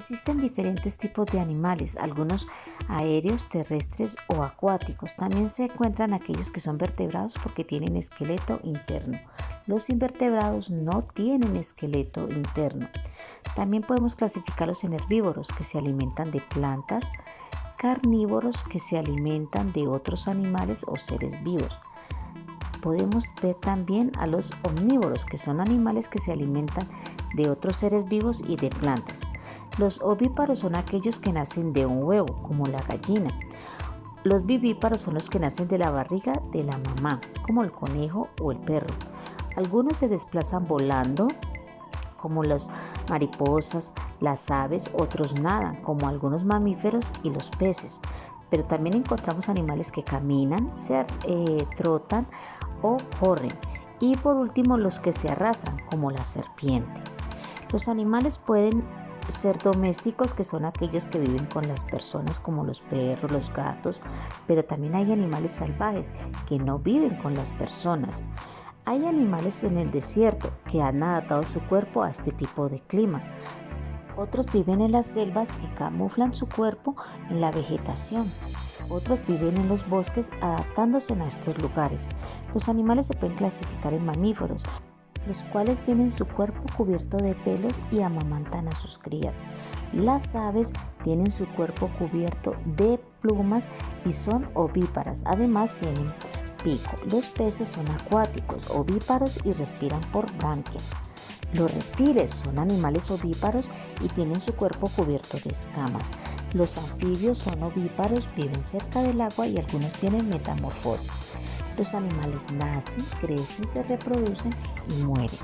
Existen diferentes tipos de animales, algunos aéreos, terrestres o acuáticos. También se encuentran aquellos que son vertebrados porque tienen esqueleto interno. Los invertebrados no tienen esqueleto interno. También podemos clasificarlos en herbívoros, que se alimentan de plantas, carnívoros, que se alimentan de otros animales o seres vivos. Podemos ver también a los omnívoros, que son animales que se alimentan de otros seres vivos y de plantas. Los ovíparos son aquellos que nacen de un huevo, como la gallina. Los vivíparos son los que nacen de la barriga de la mamá, como el conejo o el perro. Algunos se desplazan volando, como las mariposas, las aves, otros nadan, como algunos mamíferos y los peces. Pero también encontramos animales que caminan, trotan o corren. Y por último, los que se arrastran, como la serpiente. Los animales pueden ser domésticos, que son aquellos que viven con las personas, como los perros, los gatos, pero también hay animales salvajes que no viven con las personas. Hay animales en el desierto que han adaptado su cuerpo a este tipo de clima. Otros viven en las selvas que camuflan su cuerpo en la vegetación. Otros viven en los bosques adaptándose a estos lugares. Los animales se pueden clasificar en mamíferos, los cuales tienen su cuerpo cubierto de pelos y amamantan a sus crías. Las aves tienen su cuerpo cubierto de plumas y son ovíparas. Además tienen pico. Los peces son acuáticos, ovíparos y respiran por branquias. Los reptiles son animales ovíparos y tienen su cuerpo cubierto de escamas. Los anfibios son ovíparos, viven cerca del agua y algunos tienen metamorfosis. Los animales nacen, crecen, se reproducen y mueren.